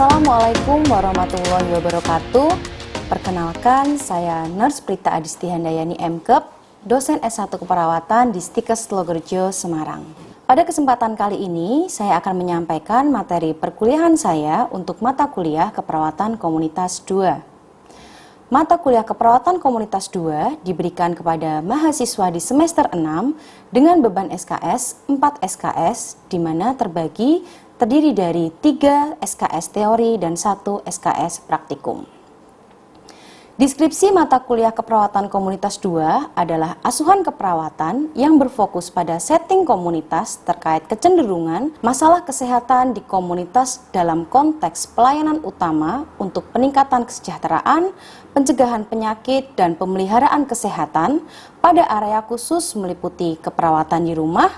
Assalamualaikum warahmatullahi wabarakatuh. Perkenalkan, saya Nurse Prita Adisti Handayani MKep, dosen S1 Keperawatan di Stikes Logerjo, Semarang. Pada kesempatan kali ini, saya akan menyampaikan materi perkuliahan saya untuk mata kuliah Keperawatan Komunitas 2. Mata kuliah Keperawatan Komunitas 2 diberikan kepada mahasiswa di semester 6 dengan beban SKS 4 SKS, di mana terdiri dari 3 SKS teori dan 1 SKS praktikum. Deskripsi mata kuliah Keperawatan Komunitas 2 adalah asuhan keperawatan yang berfokus pada setting komunitas terkait kecenderungan masalah kesehatan di komunitas dalam konteks pelayanan utama untuk peningkatan kesejahteraan, pencegahan penyakit, dan pemeliharaan kesehatan pada area khusus meliputi keperawatan di rumah,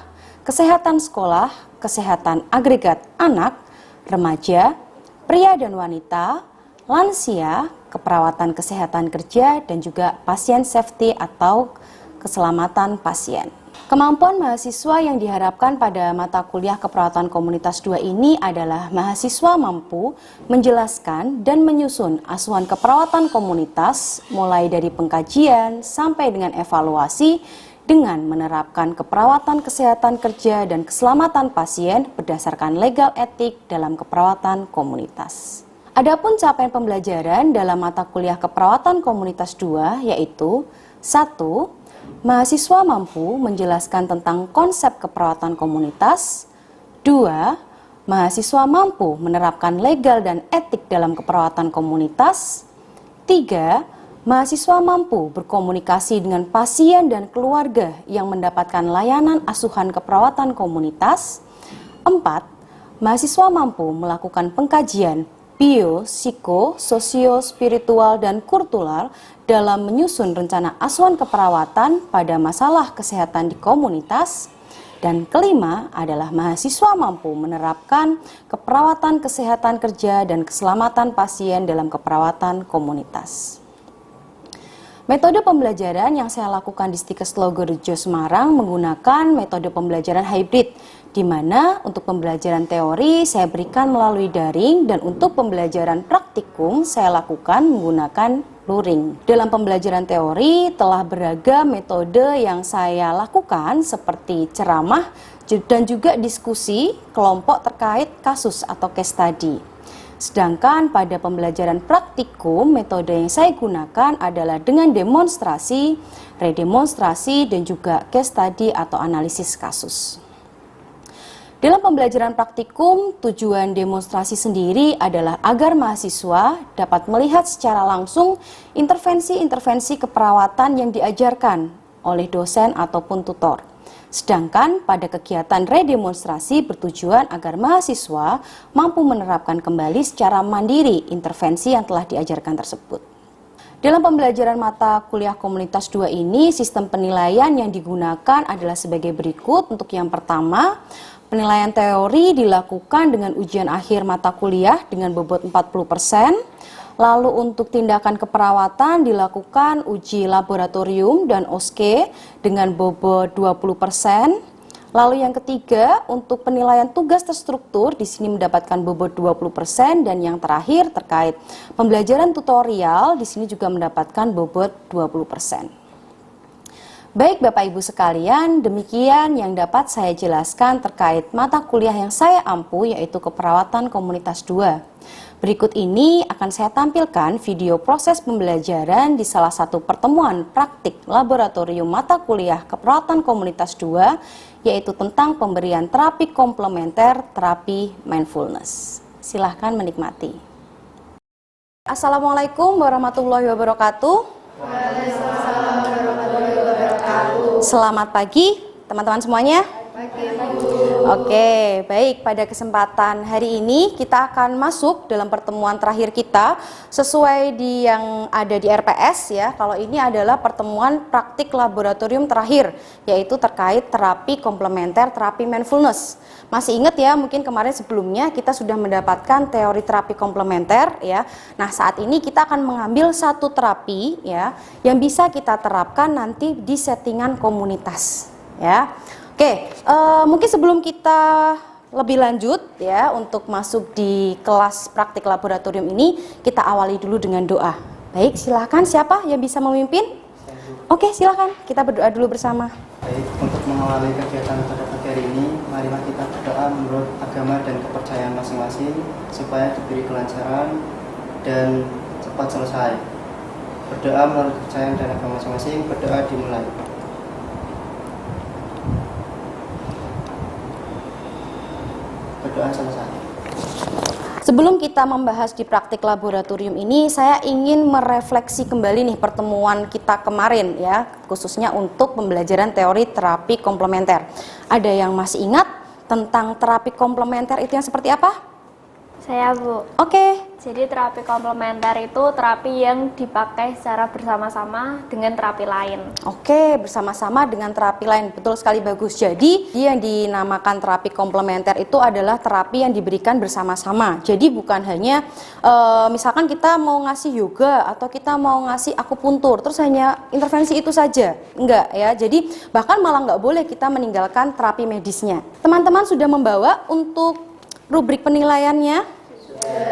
kesehatan sekolah, kesehatan agregat anak, remaja, pria dan wanita, lansia, keperawatan kesehatan kerja, dan juga pasien safety atau keselamatan pasien. Kemampuan mahasiswa yang diharapkan pada mata kuliah Keperawatan Komunitas 2 ini adalah mahasiswa mampu menjelaskan dan menyusun asuhan keperawatan komunitas mulai dari pengkajian sampai dengan evaluasi dengan menerapkan keperawatan kesehatan kerja dan keselamatan pasien berdasarkan legal etik dalam keperawatan komunitas. Adapun capaian pembelajaran dalam mata kuliah Keperawatan Komunitas 2 yaitu 1. Mahasiswa mampu menjelaskan tentang konsep keperawatan komunitas. 2. Mahasiswa mampu menerapkan legal dan etik dalam keperawatan komunitas. 3. Mahasiswa mampu berkomunikasi dengan pasien dan keluarga yang mendapatkan layanan asuhan keperawatan komunitas. 4. Mahasiswa mampu melakukan pengkajian bio, psiko, sosio, spiritual, dan kultural dalam menyusun rencana asuhan keperawatan pada masalah kesehatan di komunitas. Dan kelima adalah mahasiswa mampu menerapkan keperawatan kesehatan kerja dan keselamatan pasien dalam keperawatan komunitas. Metode pembelajaran yang saya lakukan di Stikes Logerjo Semarang menggunakan metode pembelajaran hybrid, di mana untuk pembelajaran teori saya berikan melalui daring dan untuk pembelajaran praktikum saya lakukan menggunakan luring. Dalam pembelajaran teori telah beragam metode yang saya lakukan seperti ceramah dan juga diskusi kelompok terkait kasus atau case study. Sedangkan pada pembelajaran praktikum, metode yang saya gunakan adalah dengan demonstrasi, redemonstrasi, dan juga case study atau analisis kasus. Dalam pembelajaran praktikum, tujuan demonstrasi sendiri adalah agar mahasiswa dapat melihat secara langsung intervensi-intervensi keperawatan yang diajarkan oleh dosen ataupun tutor. Sedangkan pada kegiatan redemonstrasi bertujuan agar mahasiswa mampu menerapkan kembali secara mandiri intervensi yang telah diajarkan tersebut. Dalam pembelajaran mata kuliah Komunitas 2 ini, sistem penilaian yang digunakan adalah sebagai berikut. Untuk yang pertama, penilaian teori dilakukan dengan ujian akhir mata kuliah dengan bobot 40%. Lalu untuk tindakan keperawatan dilakukan uji laboratorium dan OSCE dengan bobot 20%. Lalu yang ketiga, untuk penilaian tugas terstruktur di sini mendapatkan bobot 20% dan yang terakhir terkait pembelajaran tutorial di sini juga mendapatkan bobot 20%. Baik Bapak Ibu sekalian, demikian yang dapat saya jelaskan terkait mata kuliah yang saya ampu yaitu Keperawatan Komunitas 2. Berikut ini akan saya tampilkan video proses pembelajaran di salah satu pertemuan praktik laboratorium mata kuliah Keperawatan Komunitas 2 yaitu tentang pemberian terapi komplementer terapi mindfulness. Silahkan menikmati. Assalamualaikum warahmatullahi wabarakatuh. Waalaikumsalam warahmatullahi wabarakatuh. Selamat pagi teman-teman semuanya. Oke, baik, pada kesempatan hari ini kita akan masuk dalam pertemuan terakhir kita sesuai di yang ada di RPS ya. Kalau ini adalah pertemuan praktik laboratorium terakhir yaitu terkait terapi komplementer terapi mindfulness. Masih ingat ya, mungkin kemarin sebelumnya kita sudah mendapatkan teori terapi komplementer ya. Nah, saat ini kita akan mengambil satu terapi ya yang bisa kita terapkan nanti di settingan komunitas ya. Oke, mungkin sebelum kita lebih lanjut ya untuk masuk di kelas praktik laboratorium ini, kita awali dulu dengan doa. Baik, silakan siapa yang bisa memimpin? Oke, silakan kita berdoa dulu bersama. Baik, untuk mengawali kegiatan pada pagi hari ini, marilah kita berdoa menurut agama dan kepercayaan masing-masing supaya diberi kelancaran dan cepat selesai. Berdoa menurut kepercayaan dan agama masing-masing, berdoa dimulai. Berdoa selesai. Sebelum kita membahas di praktik laboratorium ini, saya ingin merefleksi kembali nih pertemuan kita kemarin ya, khususnya untuk pembelajaran teori terapi komplementer. Ada yang masih ingat tentang terapi komplementer itu yang seperti apa? Saya, Bu. Oke. Jadi terapi komplementer itu terapi yang dipakai secara bersama-sama dengan terapi lain. Oke, bersama-sama dengan terapi lain. Betul sekali, bagus. Jadi, yang dinamakan terapi komplementer itu adalah terapi yang diberikan bersama-sama. Jadi, bukan hanya misalkan kita mau ngasih yoga atau kita mau ngasih akupuntur, terus hanya intervensi itu saja. Enggak ya. Jadi, bahkan malah nggak boleh kita meninggalkan terapi medisnya. Teman-teman sudah membawa untuk rubrik penilaiannya?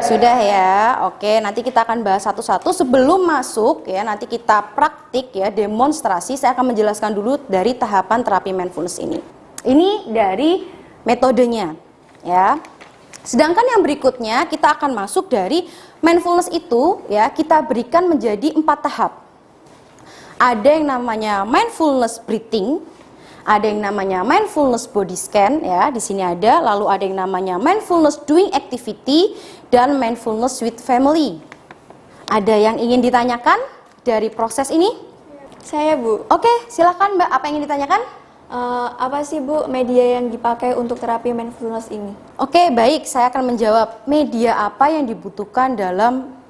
Sudah ya, oke, nanti kita akan bahas satu-satu. Sebelum masuk ya, nanti kita praktik ya, demonstrasi. Saya akan menjelaskan dulu dari tahapan terapi mindfulness ini. Ini dari metodenya ya. Sedangkan yang berikutnya kita akan masuk dari mindfulness itu ya, kita berikan menjadi 4 tahap. Ada yang namanya mindfulness breathing, ada yang namanya mindfulness body scan ya, di sini ada, lalu ada yang namanya mindfulness doing activity dan mindfulness with family. Ada yang ingin ditanyakan dari proses ini? Saya, Bu. Oke, silakan Mbak, apa yang ingin ditanyakan? Apa sih, Bu, media yang dipakai untuk terapi mindfulness ini? Oke, baik, saya akan menjawab media apa yang dibutuhkan dalam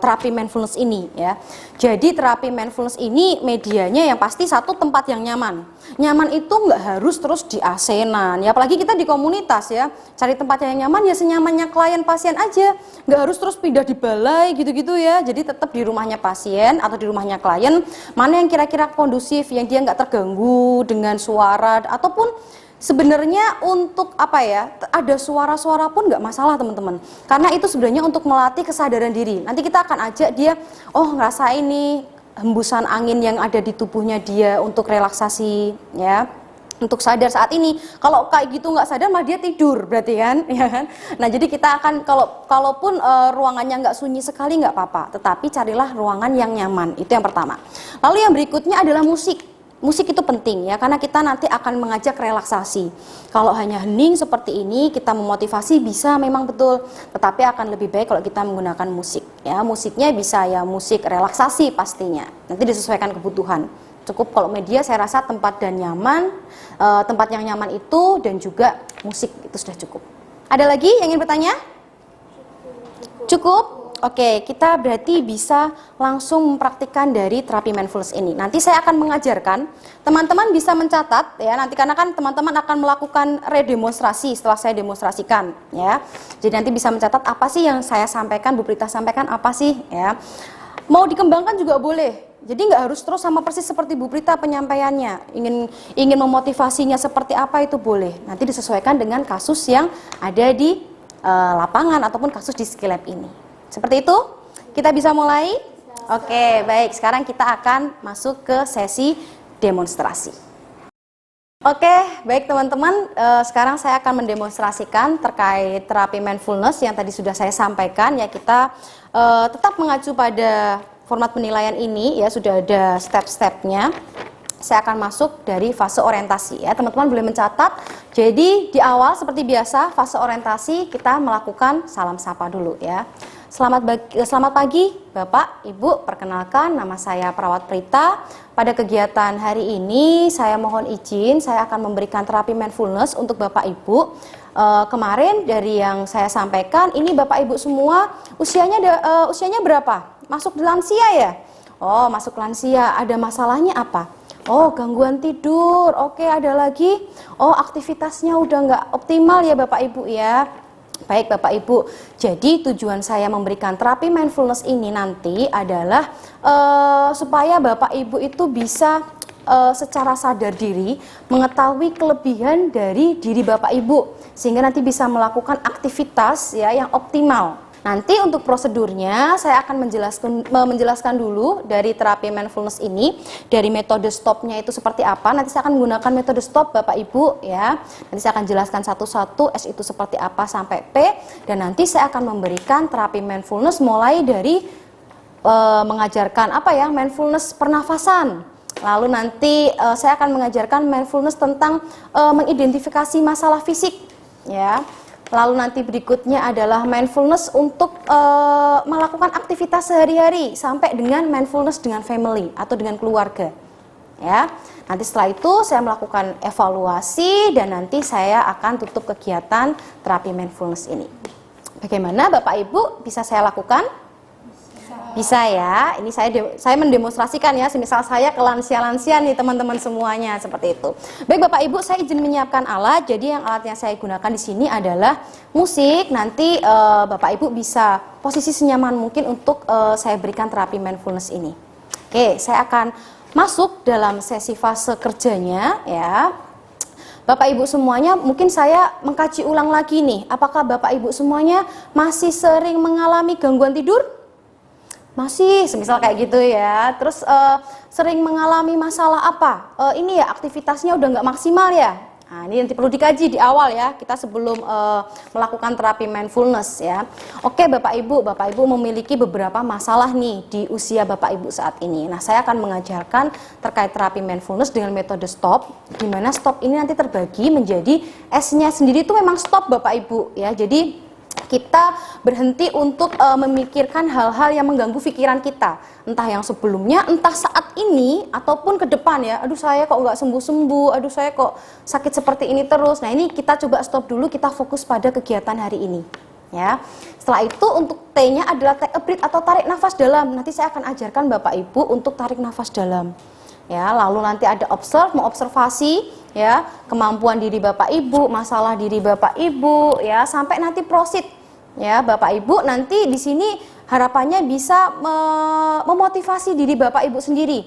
terapi mindfulness ini ya. Jadi terapi mindfulness ini medianya yang pasti satu, tempat yang nyaman. Nyaman itu nggak harus terus di AC-nan ya, apalagi kita di komunitas ya. Cari tempat yang nyaman ya senyamannya klien pasien aja. Nggak harus terus pindah di balai gitu-gitu ya. Jadi tetap di rumahnya pasien atau di rumahnya klien, mana yang kira-kira kondusif, yang dia nggak terganggu dengan suara ataupun sebenarnya untuk apa ya, ada suara-suara pun nggak masalah teman-teman, karena itu sebenarnya untuk melatih kesadaran diri. Nanti kita akan ajak dia, oh ngerasa ini hembusan angin yang ada di tubuhnya dia untuk relaksasi ya, untuk sadar saat ini. Kalau kayak gitu nggak sadar malah dia tidur berarti kan, ya kan. Nah jadi kita akan kalaupun ruangannya nggak sunyi sekali nggak apa-apa, tetapi carilah ruangan yang nyaman, itu yang pertama. Lalu yang berikutnya adalah musik. Musik itu penting ya, karena kita nanti akan mengajak relaksasi. Kalau hanya hening seperti ini, kita memotivasi bisa memang betul, tetapi akan lebih baik kalau kita menggunakan musik. Ya, musiknya bisa ya musik relaksasi pastinya. Nanti disesuaikan kebutuhan. Cukup kalau media saya rasa tempat dan nyaman, tempat yang nyaman itu dan juga musik itu sudah cukup. Ada lagi yang ingin bertanya? Cukup? Oke, kita berarti bisa langsung mempraktikkan dari terapi mindfulness ini. Nanti saya akan mengajarkan, teman-teman bisa mencatat ya, nanti karena kan teman-teman akan melakukan redemonstrasi setelah saya demonstrasikan ya. Jadi nanti bisa mencatat apa sih yang saya sampaikan, Bu Prita sampaikan apa sih ya. Mau dikembangkan juga boleh. Jadi nggak harus terus sama persis seperti Bu Prita penyampaiannya. Ingin memotivasinya seperti apa itu boleh. Nanti disesuaikan dengan kasus yang ada di lapangan ataupun kasus di skill lab ini. Seperti itu, kita bisa mulai? Oke, baik. Sekarang kita akan masuk ke sesi demonstrasi. Oke, baik teman-teman. Sekarang saya akan mendemonstrasikan terkait terapi mindfulness yang tadi sudah saya sampaikan. Ya, kita tetap mengacu pada format penilaian ini. Ya, sudah ada step-stepnya. Saya akan masuk dari fase orientasi. Ya, teman-teman boleh mencatat. Jadi di awal seperti biasa fase orientasi kita melakukan salam sapa dulu ya. Selamat pagi Bapak, Ibu, perkenalkan nama saya Perawat Prita. Pada kegiatan hari ini saya mohon izin saya akan memberikan terapi mindfulness untuk Bapak Ibu. Kemarin dari yang saya sampaikan ini Bapak Ibu semua usianya berapa? Masuk di lansia ya? Oh, masuk lansia. Ada masalahnya apa? Oh, gangguan tidur. Oke, ada lagi. Oh, aktivitasnya udah nggak optimal ya Bapak Ibu ya. Baik Bapak Ibu, jadi tujuan saya memberikan terapi mindfulness ini nanti adalah supaya Bapak Ibu itu bisa secara sadar diri mengetahui kelebihan dari diri Bapak Ibu. sehingga nanti bisa melakukan aktivitas ya yang optimal. Nanti untuk prosedurnya saya akan menjelaskan dulu dari terapi mindfulness ini, dari metode stopnya itu seperti apa. Nanti saya akan menggunakan metode stop Bapak Ibu ya. Nanti saya akan jelaskan satu-satu S itu seperti apa sampai P, dan nanti saya akan memberikan terapi mindfulness mulai dari mengajarkan mindfulness pernafasan. Lalu nanti saya akan mengajarkan mindfulness tentang mengidentifikasi masalah fisik ya. Lalu nanti berikutnya adalah mindfulness untuk melakukan aktivitas sehari-hari sampai dengan mindfulness dengan family atau dengan keluarga. Ya. Nanti setelah itu saya melakukan evaluasi dan nanti saya akan tutup kegiatan terapi mindfulness ini. Bagaimana Bapak Ibu, bisa saya lakukan? Bisa ya, ini saya mendemonstrasikan ya, semisal saya ke lansia-lansia nih teman-teman semuanya, seperti itu. Baik Bapak Ibu, saya izin menyiapkan alat, jadi yang alat yang saya gunakan di sini adalah musik. Nanti Bapak Ibu bisa posisi senyaman mungkin untuk saya berikan terapi mindfulness ini. Oke, saya akan masuk dalam sesi fase kerjanya ya. Bapak Ibu semuanya, mungkin saya mengkaji ulang lagi nih, apakah Bapak Ibu semuanya masih sering mengalami gangguan tidur? Masih, semisal kayak gitu ya. Terus sering mengalami masalah apa? Ini ya aktivitasnya udah nggak maksimal ya. Nah, ini nanti perlu dikaji di awal ya, kita sebelum melakukan terapi mindfulness ya. Oke Bapak Ibu memiliki beberapa masalah nih di usia Bapak Ibu saat ini. Nah, saya akan mengajarkan terkait terapi mindfulness dengan metode stop, di mana stop ini nanti terbagi menjadi S-nya sendiri itu memang stop Bapak Ibu ya. Jadi kita berhenti untuk memikirkan hal-hal yang mengganggu pikiran kita, entah yang sebelumnya, entah saat ini, ataupun ke depan ya. Aduh saya kok nggak sembuh-sembuh, aduh saya kok sakit seperti ini terus. Nah ini kita coba stop dulu, kita fokus pada kegiatan hari ini ya. Setelah itu untuk T-nya adalah take a breath atau tarik nafas dalam. Nanti saya akan ajarkan Bapak Ibu untuk tarik nafas dalam ya. Lalu nanti ada observe, mengobservasi ya kemampuan diri Bapak Ibu, masalah diri Bapak Ibu ya, sampai nanti proceed. Ya, Bapak Ibu nanti di sini harapannya bisa memotivasi diri Bapak Ibu sendiri,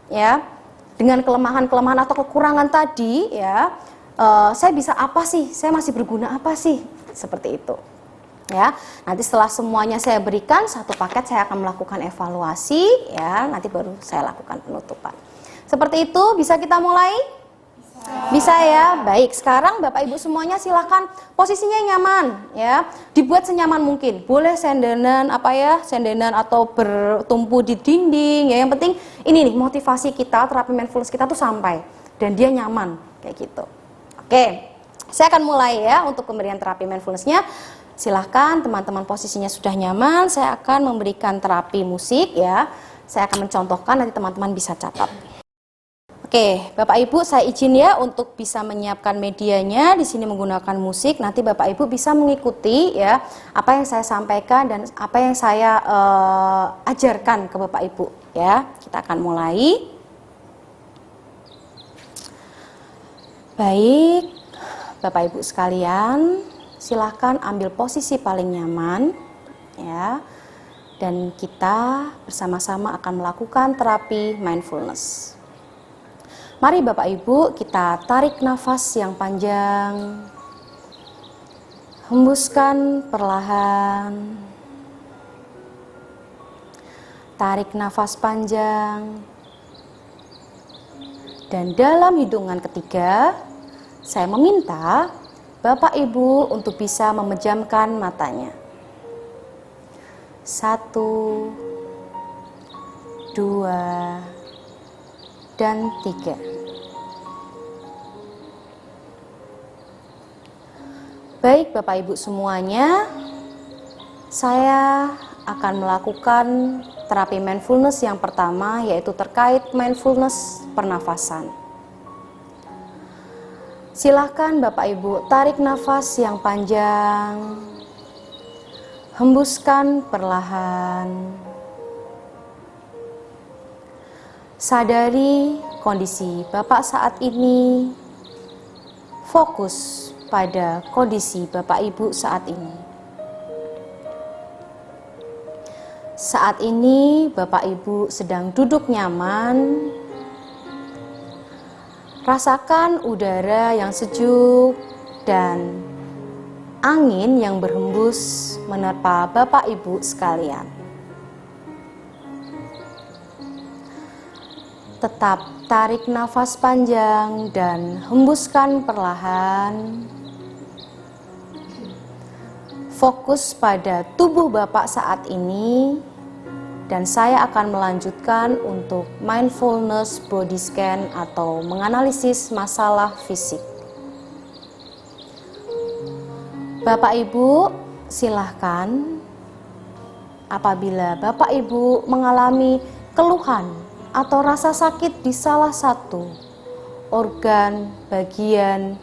ya, dengan kelemahan-kelemahan atau kekurangan tadi, ya, saya bisa apa sih, saya masih berguna apa sih, seperti itu, ya. Nanti setelah semuanya saya berikan satu paket, saya akan melakukan evaluasi, ya, nanti baru saya lakukan penutupan. Seperti itu, bisa kita mulai? Bisa ya, baik. Sekarang Bapak Ibu semuanya silakan posisinya nyaman ya, dibuat senyaman mungkin. Boleh sendenan sendenan atau bertumpu di dinding ya. Yang penting ini nih motivasi kita, terapi mindfulness kita tuh sampai dan dia nyaman kayak gitu. Oke, saya akan mulai ya untuk pemberian terapi mindfulnessnya. Silahkan teman-teman posisinya sudah nyaman. Saya akan memberikan terapi musik ya. Saya akan mencontohkan, nanti teman-teman bisa catat. Oke, Bapak Ibu saya izin ya untuk bisa menyiapkan medianya di sini menggunakan musik. Nanti Bapak Ibu bisa mengikuti ya apa yang saya sampaikan dan apa yang saya ajarkan ke Bapak Ibu ya. Kita akan mulai. Baik, Bapak Ibu sekalian, silahkan ambil posisi paling nyaman ya. Dan kita bersama-sama akan melakukan terapi mindfulness. Mari Bapak Ibu kita tarik nafas yang panjang, hembuskan perlahan, tarik nafas panjang, dan dalam hitungan ketiga saya meminta Bapak Ibu untuk bisa memejamkan matanya. 1, 2, dan 3. Baik Bapak Ibu semuanya, saya akan melakukan terapi mindfulness yang pertama, yaitu terkait mindfulness pernafasan. Silahkan Bapak Ibu tarik nafas yang panjang, hembuskan perlahan. Sadari kondisi Bapak saat ini, fokus pada kondisi Bapak Ibu saat ini. Saat ini Bapak Ibu sedang duduk nyaman, rasakan udara yang sejuk dan angin yang berhembus menerpa Bapak Ibu sekalian. Tetap tarik nafas panjang dan hembuskan perlahan. Fokus pada tubuh Bapak saat ini, dan saya akan melanjutkan untuk mindfulness body scan atau menganalisis masalah fisik. Bapak Ibu, silahkan apabila Bapak Ibu mengalami keluhan atau rasa sakit di salah satu organ, bagian,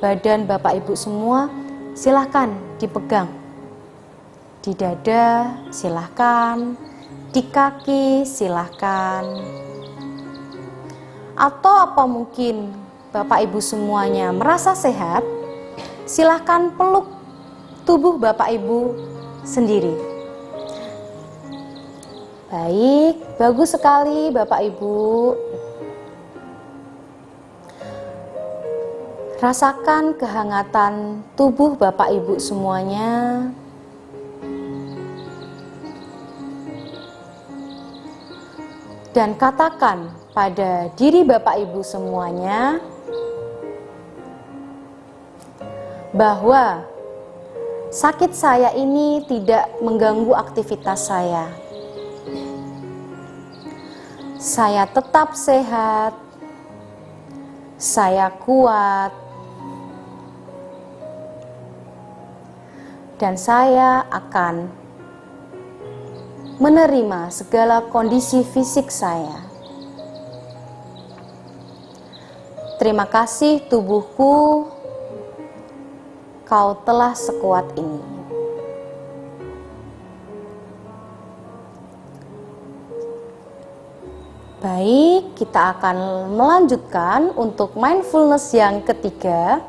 badan Bapak Ibu semua, silahkan dipegang. Di dada silahkan, di kaki silahkan. Atau apa mungkin Bapak Ibu semuanya merasa sehat, silahkan peluk tubuh Bapak Ibu sendiri. Baik, bagus sekali Bapak Ibu. Rasakan kehangatan tubuh Bapak Ibu semuanya. Dan katakan pada diri Bapak Ibu semuanya bahwa sakit saya ini tidak mengganggu aktivitas saya. Saya tetap sehat, saya kuat, dan saya akan menerima segala kondisi fisik saya. Terima kasih tubuhku, kau telah sekuat ini. Baik, kita akan melanjutkan untuk mindfulness yang ketiga,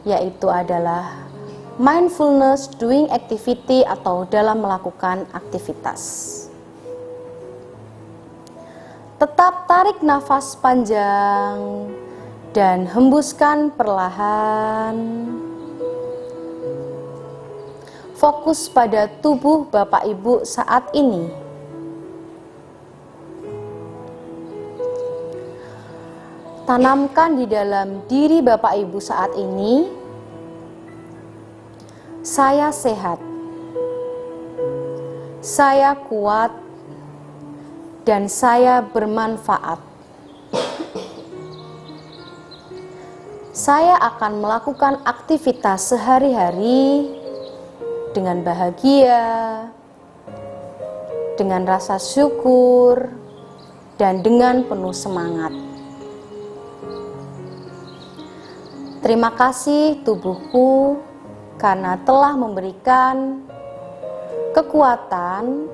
yaitu adalah mindfulness doing activity atau dalam melakukan aktivitas. Tetap tarik nafas panjang dan hembuskan perlahan. Fokus pada tubuh Bapak Ibu saat ini. Tanamkan di dalam diri Bapak Ibu saat ini, saya sehat, saya kuat, dan saya bermanfaat. Saya akan melakukan aktivitas sehari-hari dengan bahagia, dengan rasa syukur, dan dengan penuh semangat. Terima kasih tubuhku karena telah memberikan kekuatan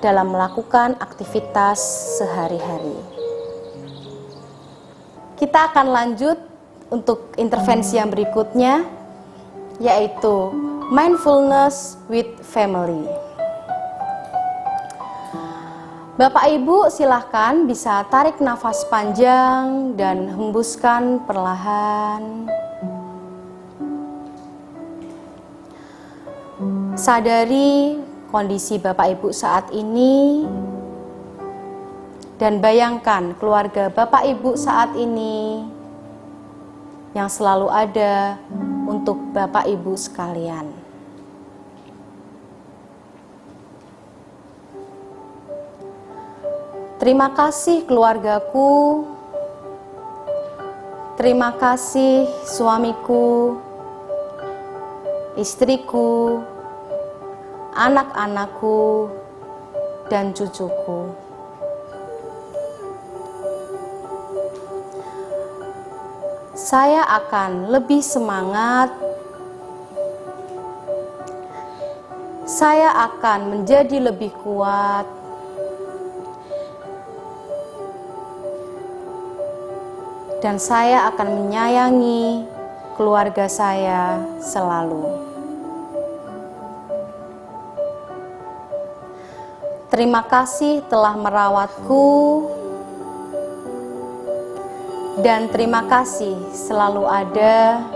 dalam melakukan aktivitas sehari-hari. Kita akan lanjut untuk intervensi yang berikutnya, yaitu mindfulness with family. Bapak Ibu silahkan bisa tarik nafas panjang dan hembuskan perlahan. Sadari kondisi Bapak Ibu saat ini dan bayangkan keluarga Bapak Ibu saat ini yang selalu ada untuk Bapak Ibu sekalian. Terima kasih keluargaku, terima kasih suamiku, istriku, anak-anakku, dan cucuku. Saya akan lebih semangat, saya akan menjadi lebih kuat, dan saya akan menyayangi keluarga saya selalu. Terima kasih telah merawatku, dan terima kasih selalu ada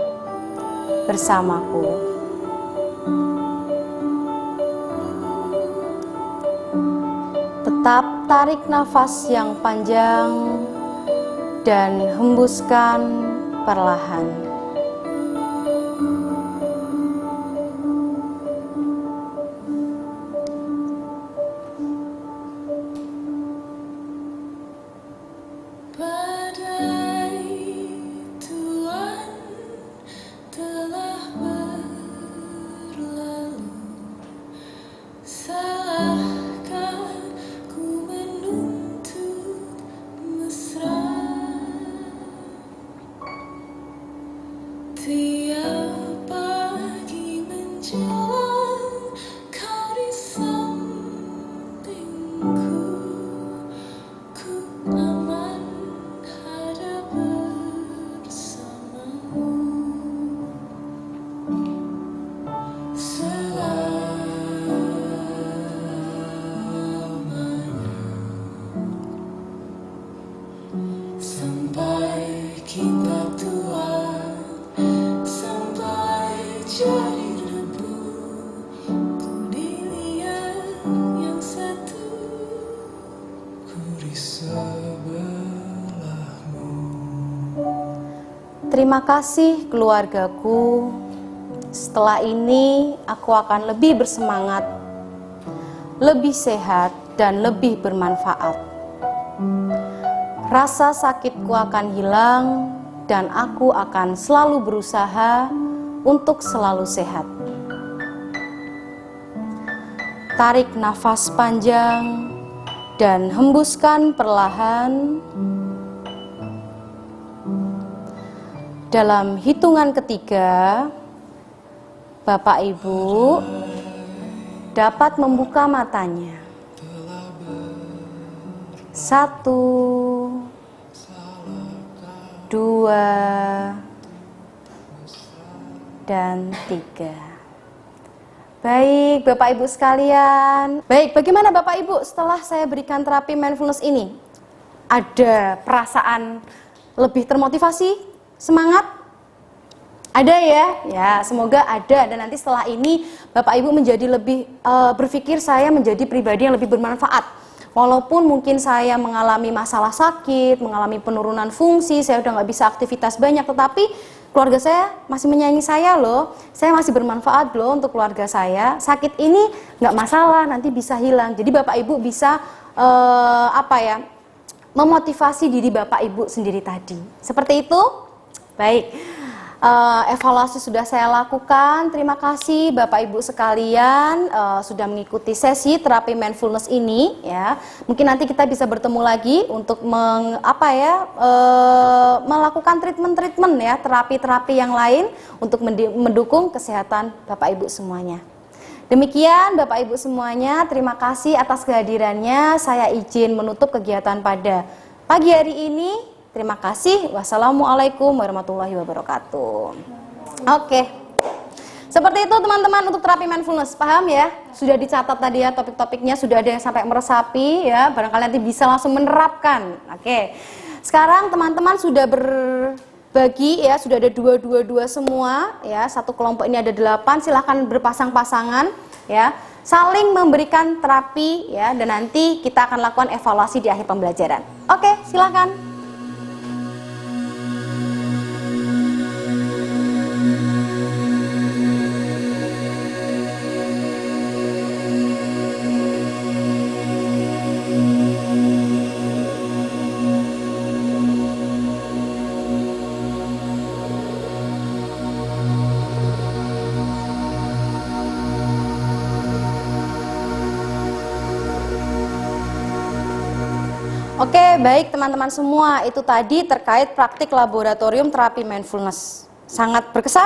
bersamaku. Tetap tarik nafas yang panjang dan hembuskan perlahan. Terima kasih keluargaku. Setelah ini aku akan lebih bersemangat, lebih sehat, dan lebih bermanfaat. Rasa sakitku akan hilang dan aku akan selalu berusaha untuk selalu sehat. Tarik nafas panjang dan hembuskan perlahan. Dalam hitungan ketiga, Bapak Ibu dapat membuka matanya. 1, 2, dan 3. Baik, Bapak Ibu sekalian. Baik, bagaimana Bapak Ibu setelah saya berikan terapi mindfulness ini? Ada perasaan lebih termotivasi? Semangat? Ada ya? Ya, semoga ada. Dan nanti setelah ini Bapak Ibu menjadi lebih berpikir saya menjadi pribadi yang lebih bermanfaat. Walaupun mungkin saya mengalami masalah sakit, mengalami penurunan fungsi, saya udah nggak bisa aktivitas banyak, tetapi keluarga saya masih menyayangi saya loh. Saya masih bermanfaat loh untuk keluarga saya. Sakit ini nggak masalah, nanti bisa hilang. Jadi Bapak Ibu bisa memotivasi diri Bapak Ibu sendiri tadi. Seperti itu? Baik. Evaluasi sudah saya lakukan. Terima kasih Bapak Ibu sekalian sudah mengikuti sesi terapi mindfulness ini ya. Mungkin nanti kita bisa bertemu lagi untuk melakukan treatment ya, terapi-terapi yang lain untuk mendukung kesehatan Bapak Ibu semuanya. Demikian Bapak Ibu semuanya, terima kasih atas kehadirannya. Saya izin menutup kegiatan pada pagi hari ini. Terima kasih. Wassalamualaikum warahmatullahi wabarakatuh. Oke. Seperti itu teman-teman untuk terapi mindfulness. Paham ya? Sudah dicatat tadi ya topik-topiknya, sudah ada yang sampai meresapi ya. Barangkali nanti bisa langsung menerapkan. Oke. Sekarang teman-teman sudah berbagi ya, sudah ada 2 semua ya. Satu kelompok ini ada 8, silahkan berpasang-pasangan ya. Saling memberikan terapi ya, dan nanti kita akan lakukan evaluasi di akhir pembelajaran. Oke, silahkan. Oke, baik teman-teman semua, itu tadi terkait praktik laboratorium terapi mindfulness. Sangat berkesan?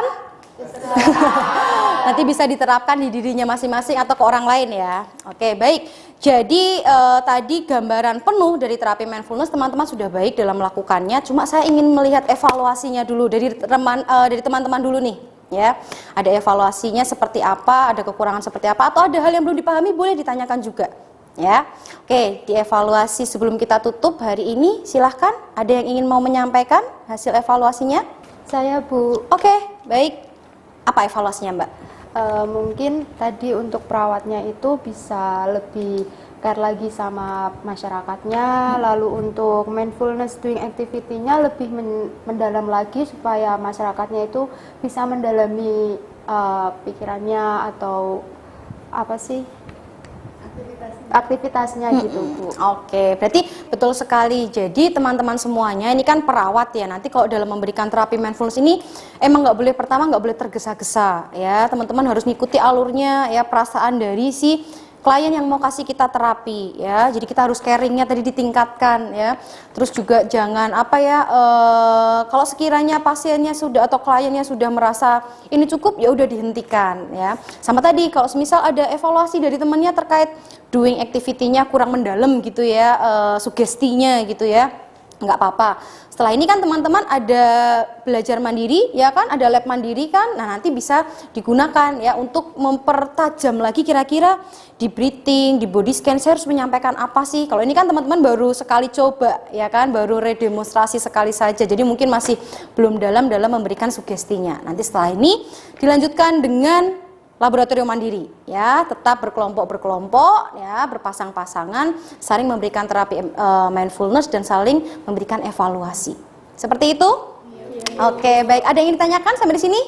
Nanti bisa diterapkan di dirinya masing-masing atau ke orang lain ya. Oke, baik. Jadi tadi gambaran penuh dari terapi mindfulness teman-teman sudah baik dalam melakukannya. Cuma saya ingin melihat evaluasinya dulu dari teman-teman dulu nih. Ya, ada evaluasinya seperti apa, ada kekurangan seperti apa, atau ada hal yang belum dipahami boleh ditanyakan juga. Ya, oke, dievaluasi sebelum kita tutup hari ini, silahkan ada yang ingin mau menyampaikan hasil evaluasinya? Saya Bu. Oke, baik. Apa evaluasinya Mbak? Mungkin tadi untuk perawatnya itu bisa lebih care lagi sama masyarakatnya. Lalu untuk mindfulness doing activity-nya lebih mendalam lagi supaya masyarakatnya itu bisa mendalami pikirannya atau apa sih aktivitasnya gitu Bu. Oke, berarti betul sekali. Jadi teman-teman semuanya ini kan perawat ya. Nanti kalau dalam memberikan terapi mindfulness ini emang nggak boleh, pertama nggak boleh tergesa-gesa ya. Teman-teman harus ngikuti alurnya ya, perasaan dari si klien yang mau kasih kita terapi ya. Jadi kita harus caringnya tadi ditingkatkan ya. Terus juga jangan kalau sekiranya pasiennya sudah atau kliennya sudah merasa ini cukup, ya udah dihentikan ya. Sama tadi kalau misal ada evaluasi dari temannya terkait doing activity-nya kurang mendalam gitu ya, sugestinya gitu ya, nggak apa-apa. Setelah ini kan teman-teman ada belajar mandiri ya kan, ada lab mandiri kan. Nah nanti bisa digunakan ya untuk mempertajam lagi kira-kira di breathing, di body scan saya harus menyampaikan apa sih. Kalau ini kan teman-teman baru sekali coba ya kan, baru redemonstrasi sekali saja. Jadi mungkin masih belum dalam memberikan sugestinya. Nanti setelah ini dilanjutkan dengan laboratorium mandiri ya, tetap berkelompok ya, berpasang-pasangan, saling memberikan terapi mindfulness dan saling memberikan evaluasi. Seperti itu? Oke, baik. Ada yang ingin ditanyakan sampai di sini?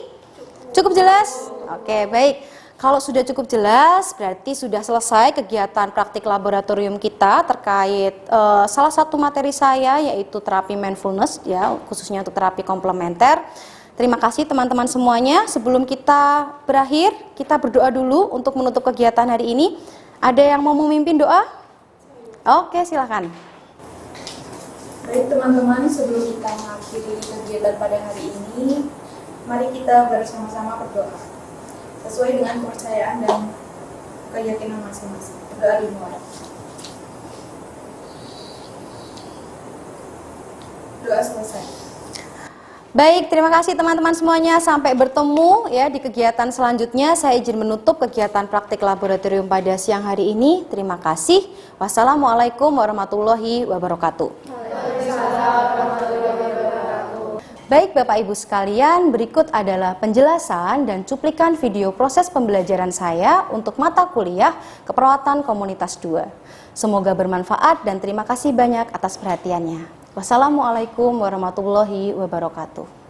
Cukup jelas? Oke, baik. Kalau sudah cukup jelas, berarti sudah selesai kegiatan praktik laboratorium kita terkait salah satu materi saya, yaitu terapi mindfulness ya, khususnya untuk terapi komplementer. Terima kasih teman-teman semuanya. Sebelum kita berakhir, kita berdoa dulu untuk menutup kegiatan hari ini. Ada yang mau memimpin doa? Oke, silakan. Baik teman-teman, sebelum kita mengakhiri kegiatan pada hari ini, mari kita bersama-sama berdoa sesuai dengan kepercayaan dan keyakinan masing-masing. Berdoa dimulai. Doa selesai. Baik, terima kasih teman-teman semuanya. Sampai bertemu ya di kegiatan selanjutnya. Saya izin menutup kegiatan praktik laboratorium pada siang hari ini. Terima kasih. Wassalamualaikum warahmatullahi wabarakatuh. Baik Bapak Ibu sekalian, berikut adalah penjelasan dan cuplikan video proses pembelajaran saya untuk mata kuliah Keperawatan Komunitas 2. Semoga bermanfaat dan terima kasih banyak atas perhatiannya. Wassalamualaikum warahmatullahi wabarakatuh.